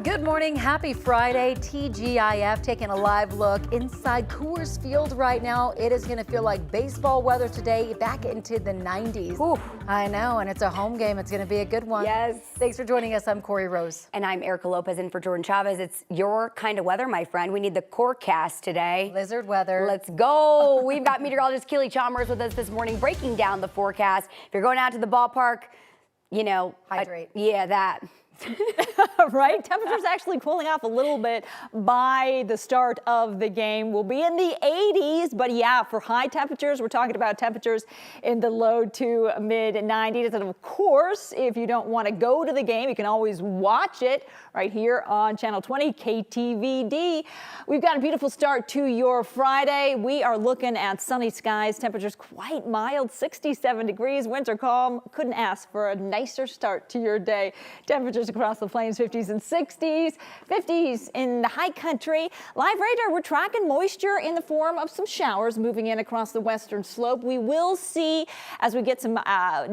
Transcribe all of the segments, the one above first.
Good morning, happy Friday. TGIF taking a live look inside Coors Field right now. It is going to feel like baseball weather today, back into the 90s. Ooh. I know, and it's a home game. It's going to be a good one. Yes. Thanks for joining us. I'm Corey Rose. And I'm Erica Lopez in for Jordan Chavez. It's your kind of weather, my friend. We need the forecast today. Blizzard weather. Let's go. We've got meteorologist Keely Chalmers with us this morning breaking down the forecast. If you're going out to the ballpark, you know. Hydrate. Yeah, that. Right? Temperatures actually cooling off a little bit by the start of the game. We'll be in the 80s, but yeah, for high temperatures, we're talking about temperatures in the low to mid 90s. And of course, if you don't want to go to the game, you can always watch it right here on Channel 20 KTVD. We've got a beautiful start to your Friday. We are looking at sunny skies, temperatures quite mild, 67 degrees, winter calm. Couldn't ask for a nicer start to your day. Temperatures across the plains, 50s and 60s, 50s in the high country. Live radar, we're tracking moisture in the form of some showers moving in across the western slope. We will see, as we get some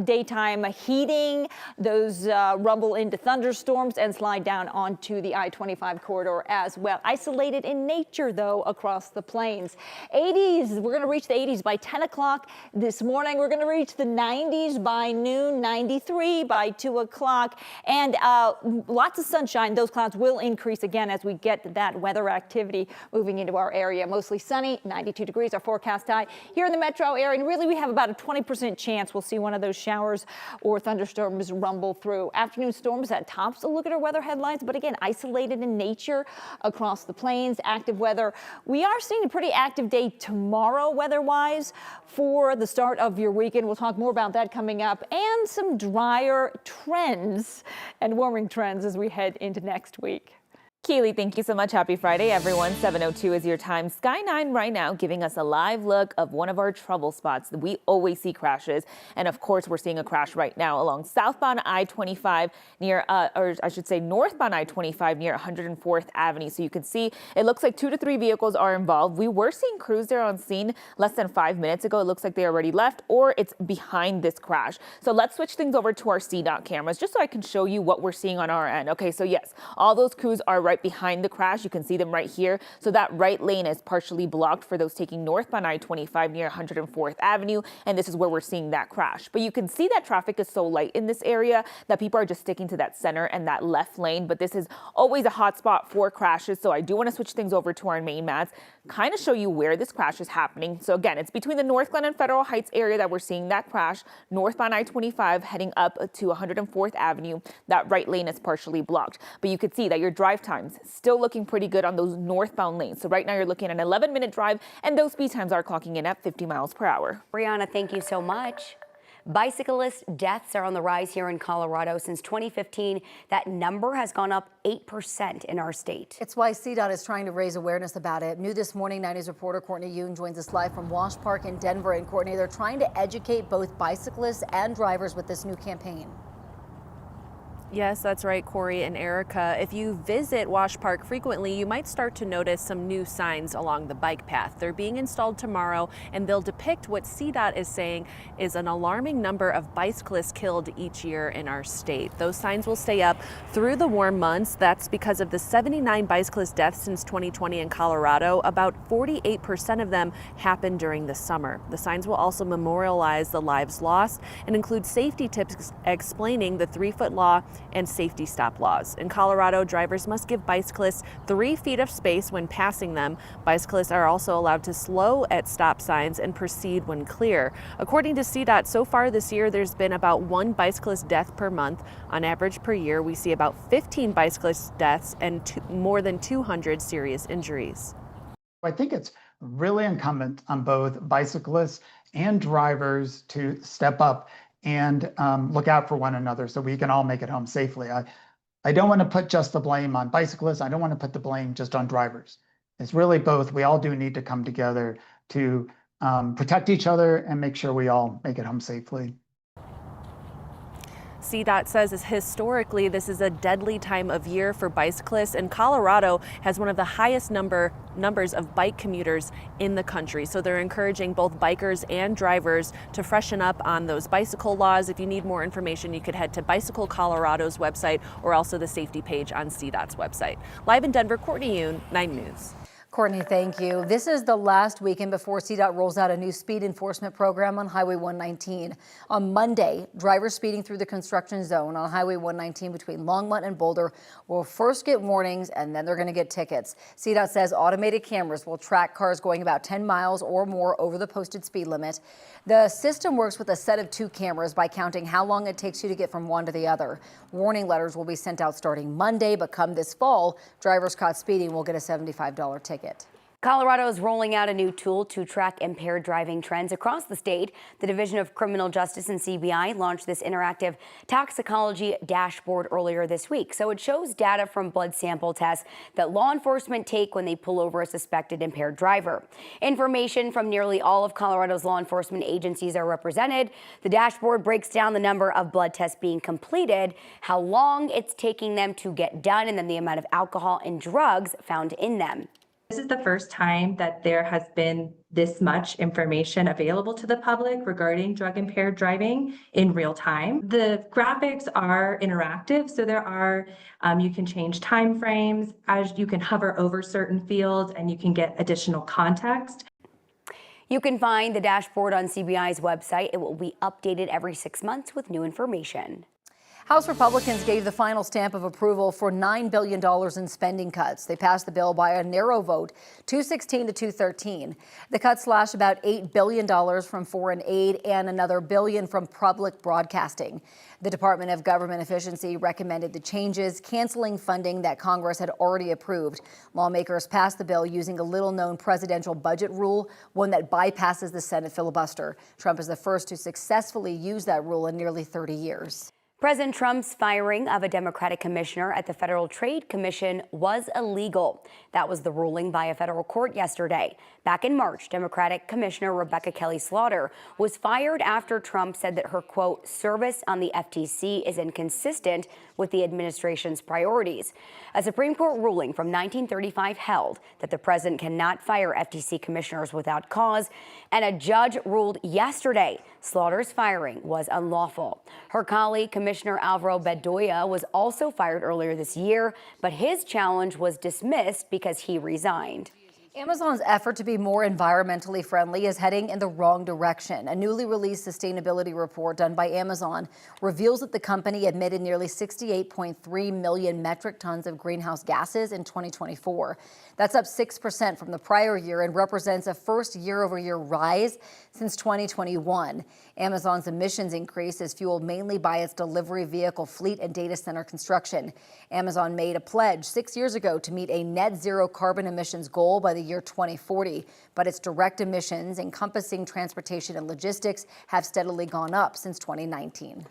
daytime heating, those rumble into thunderstorms and slide down onto the I-25 corridor as well. Isolated in nature, though, across the plains. 80s, we're going to reach the 80s by 10 o'clock this morning. We're going to reach the 90s by noon, 93 by 2 o'clock, and lots of sunshine. Those clouds will increase again as we get that weather activity moving into our area. Mostly sunny, 92 degrees, our forecast high here in the metro area. And really, we have about a 20% chance we'll see one of those showers or thunderstorms rumble through. Afternoon storms that tops a look at our weather headlines, but again, isolated in nature across the plains. Active weather. We are seeing a pretty active day tomorrow weather-wise for the start of your weekend. We'll talk more about that coming up, and some drier trends and warming trends as we head into next week. Keely, thank you so much. Happy Friday, everyone. 7:02 is your time. Sky 9 right now giving us a live look of one of our trouble spots. We always see crashes. And of course, we're seeing a crash right now along southbound I-25 near, or I should say northbound I-25 near 104th Avenue. So you can see it looks like 2 to 3 vehicles are involved. We were seeing crews there on scene less than 5 minutes ago. It looks like they already left, or it's behind this crash. So let's switch things over to our CDOT cameras just so I can show you what we're seeing on our end. Okay, so yes, all those crews are right behind the crash. You can see them right here. So that right lane is partially blocked for those taking northbound I-25 near 104th Avenue. And this is where we're seeing that crash. But you can see that traffic is so light in this area that people are just sticking to that center and that left lane. But this is always a hot spot for crashes. So I do want to switch things over to our main mats, kind of show you where this crash is happening. So again, it's between the North Glen and Federal Heights area that we're seeing that crash. Northbound I-25 heading up to 104th Avenue. That right lane is partially blocked. But you could see that your drive times still looking pretty good on those northbound lanes. So right now you're looking at an 11-minute drive, and those speed times are clocking in at 50 miles per hour. Brianna, thank you so much. Bicyclist deaths are on the rise here in Colorado. Since 2015, that number has gone up 8% in our state. It's why CDOT is trying to raise awareness about it. New this morning, 90s reporter Courtney Yoon joins us live from Wash Park in Denver. And Courtney, they're trying to educate both bicyclists and drivers with this new campaign. Yes, that's right, Corey and Erica. If you visit Wash Park frequently, you might start to notice some new signs along the bike path. They're being installed tomorrow, and they'll depict what CDOT is saying is an alarming number of bicyclists killed each year in our state. Those signs will stay up through the warm months. That's because of the 79 bicyclist deaths since 2020 in Colorado. About 48% of them happened during the summer. The signs will also memorialize the lives lost and include safety tips explaining the 3-foot law and safety stop laws. In Colorado, drivers must give bicyclists 3 feet of space when passing them. Bicyclists are also allowed to slow at stop signs and proceed when clear. According to CDOT, so far this year, there's been about 1 bicyclist death per month. On average per year, we see about 15 bicyclist deaths and more than 200 serious injuries. I think it's really incumbent on both bicyclists and drivers to step up and look out for one another so we can all make it home safely. I don't want to put just the blame on bicyclists. I don't want to put the blame just on drivers. It's really both. We all do need to come together to protect each other and make sure we all make it home safely. CDOT says is historically this is a deadly time of year for bicyclists, and Colorado has one of the highest numbers of bike commuters in the country. So they're encouraging both bikers and drivers to freshen up on those bicycle laws. If you need more information, you could head to Bicycle Colorado's website or also the safety page on CDOT's website. Live in Denver, Courtney Yoon, 9 News. Courtney, thank you. This is the last weekend before CDOT rolls out a new speed enforcement program on Highway 119. On Monday, drivers speeding through the construction zone on Highway 119 between Longmont and Boulder will first get warnings and then they're going to get tickets. CDOT says automated cameras will track cars going about 10 miles or more over the posted speed limit. The system works with a set of 2 cameras by counting how long it takes you to get from one to the other. Warning letters will be sent out starting Monday, but come this fall, drivers caught speeding will get a $75 ticket. Colorado is rolling out a new tool to track impaired driving trends across the state. The Division of Criminal Justice and CBI launched this interactive toxicology dashboard earlier this week. So it shows data from blood sample tests that law enforcement take when they pull over a suspected impaired driver. Information from nearly all of Colorado's law enforcement agencies are represented. The dashboard breaks down the number of blood tests being completed, how long it's taking them to get done, and then the amount of alcohol and drugs found in them. This is the first time that there has been this much information available to the public regarding drug impaired driving in real time. The graphics are interactive, so there are, you can change time frames, as you can hover over certain fields and you can get additional context. You can find the dashboard on CBI's website. It will be updated every 6 months with new information. House Republicans gave the final stamp of approval for $9 billion in spending cuts. They passed the bill by a narrow vote, 216 to 213. The cuts slash about $8 billion from foreign aid and another billion from public broadcasting. The Department of Government Efficiency recommended the changes, canceling funding that Congress had already approved. Lawmakers passed the bill using a little-known presidential budget rule, one that bypasses the Senate filibuster. Trump is the first to successfully use that rule in nearly 30 years. President Trump's firing of a Democratic commissioner at the Federal Trade Commission was illegal. That was the ruling by a federal court yesterday. Back in March, Democratic Commissioner Rebecca Kelly Slaughter was fired after Trump said that her, quote, service on the FTC is inconsistent with the administration's priorities. A Supreme Court ruling from 1935 held that the president cannot fire FTC commissioners without cause, and a judge ruled yesterday Slaughter's firing was unlawful. Her colleague, Commissioner Alvaro Bedoya, was also fired earlier this year, but his challenge was dismissed because he resigned. Amazon's effort to be more environmentally friendly is heading in the wrong direction. A newly released sustainability report done by Amazon reveals that the company emitted nearly 68.3 million metric tons of greenhouse gases in 2024. That's up 6% from the prior year and represents a first year-over-year rise since 2021. Amazon's emissions increase is fueled mainly by its delivery vehicle fleet and data center construction. Amazon made a pledge 6 years ago to meet a net zero carbon emissions goal by the year 2040, but its direct emissions, encompassing transportation and logistics, have steadily gone up since 2019.